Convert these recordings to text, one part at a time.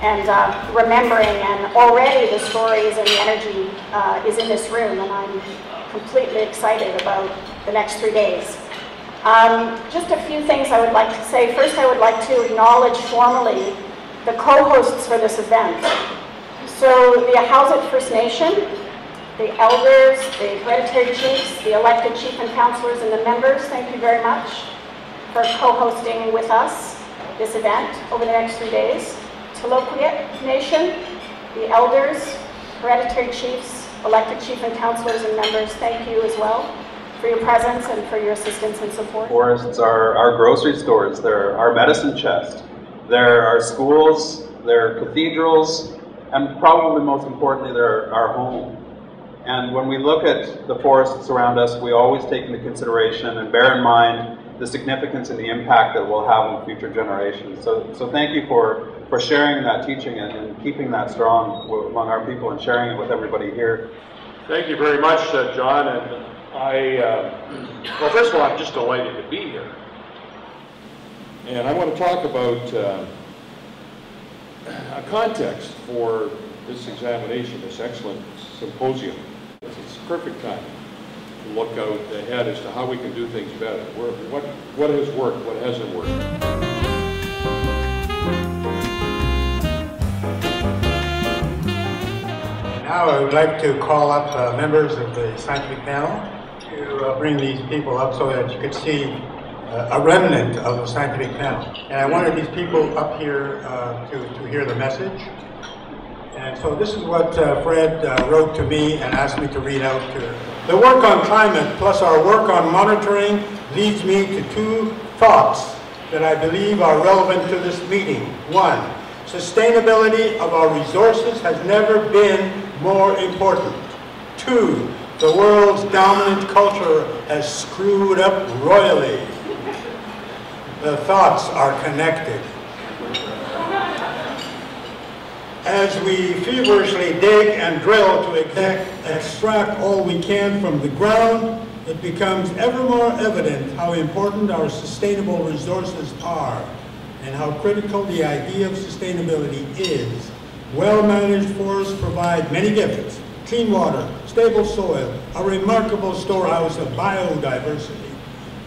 and remembering, and already the stories and the energy is in this room, and I'm completely excited about the next 3 days. Just a few things I would like to say. First, I would like to acknowledge formally the co-hosts for this event. So the Ahousaht First Nation, the elders, the hereditary chiefs, the elected chief and councillors, and the members, thank you very much for co-hosting with us this event over the next 3 days. Clayoquot Nation, the elders, hereditary chiefs, elected chief and councillors and members, thank you as well for your presence and for your assistance and support. Forests are our grocery stores, they're our medicine chest, they're our schools, they're cathedrals, and probably most importantly, they're our home. And when we look at the forests around us, we always take into consideration and bear in mind the significance and the impact that we'll have on future generations. So thank you for sharing that teaching and keeping that strong among our people and sharing it with everybody here. Thank you very much, John. And well, first of all, I'm just delighted to be here. And I want to talk about a context for this examination, this excellent symposium. It's a perfect time to look out ahead as to how we can do things better. What has worked, what hasn't worked. Now I would like to call up members of the scientific panel to bring these people up so that you could see a remnant of the scientific panel. And I wanted these people up here to hear the message. And so this is what Fred wrote to me and asked me to read out to her. The work on climate plus our work on monitoring leads me to two thoughts that I believe are relevant to this meeting. One, sustainability of our resources has never been more important. Two, the world's dominant culture has screwed up royally. The thoughts are connected. As we feverishly dig and drill to extract all we can from the ground, it becomes ever more evident how important our sustainable resources are and how critical the idea of sustainability is. Well-managed forests provide many gifts: clean water, stable soil, a remarkable storehouse of biodiversity,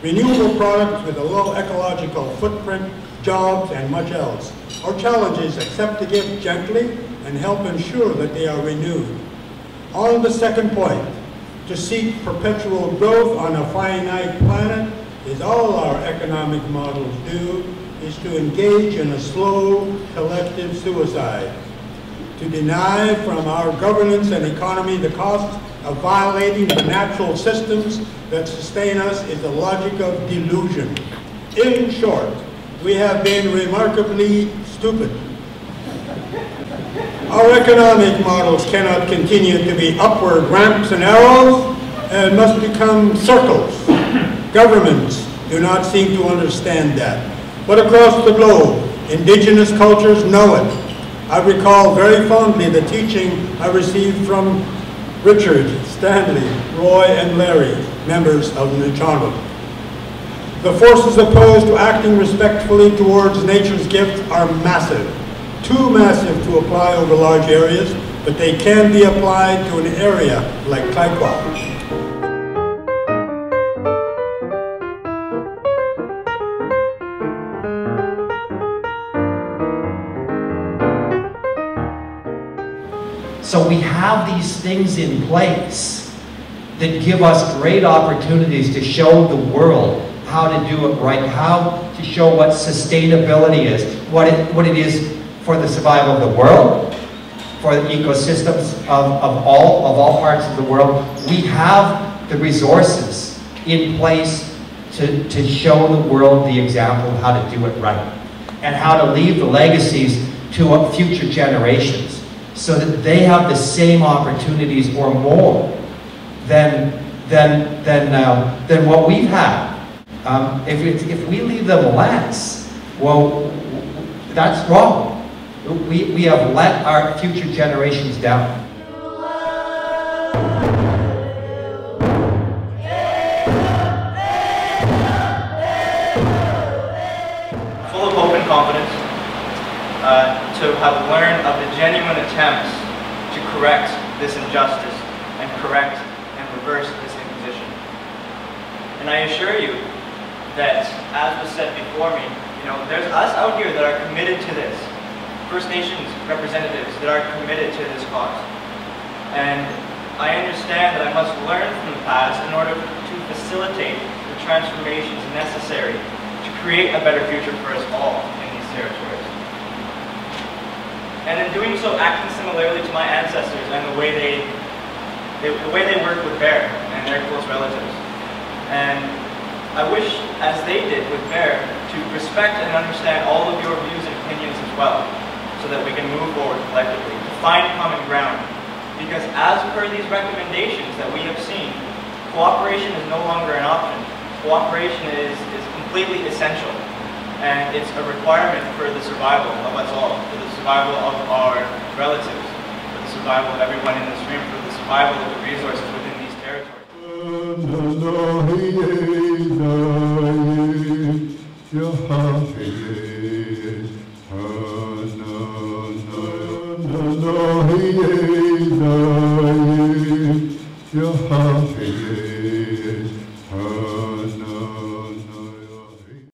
renewable products with a low ecological footprint, jobs, and much else. Our challenge is accept the gift gently and help ensure that they are renewed. On the second point, to seek perpetual growth on a finite planet is all our economic models do, is to engage in a slow collective suicide. To deny from our governance and economy the cost of violating the natural systems that sustain us is the logic of delusion. In short, we have been remarkably stupid. Our economic models cannot continue to be upward ramps and arrows and must become circles. Governments do not seem to understand that. But across the globe, indigenous cultures know it. I recall very fondly the teaching I received from Richard, Stanley, Roy, and Larry, members of Nch'anwut. The forces opposed to acting respectfully towards nature's gifts are massive. Too massive to apply over large areas, but they can be applied to an area like Clayoquot. So we have these things in place that give us great opportunities to show the world how to do it right, how to show what sustainability is, what it is for the survival of the world, for the ecosystems of all parts of the world. We have the resources in place to show the world the example of how to do it right and how to leave the legacies to future generations so that they have the same opportunities or more than what we've had. If we leave them less, well, that's wrong. We have let our future generations down. Full of hope and confidence to have learned of the genuine attempts to correct this injustice and correct and reverse this imposition. And I assure you that, as was said before me, there's us out here that are committed to this. First Nations representatives that are committed to this cause. And I understand that I must learn from the past in order to facilitate the transformations necessary to create a better future for us all in these territories. And in doing so, acting similarly to my ancestors and the way they worked with Bear and their close relatives. And I wish, as they did with Bear, to respect and understand all of your views and opinions as well, so that we can move forward collectively, to find common ground. Because as per these recommendations that we have seen, cooperation is no longer an option. Cooperation is completely essential. And it's a requirement for the survival of us all, for the survival of our relatives, for the survival of everyone in this room, for the survival of the resources within these territories. Your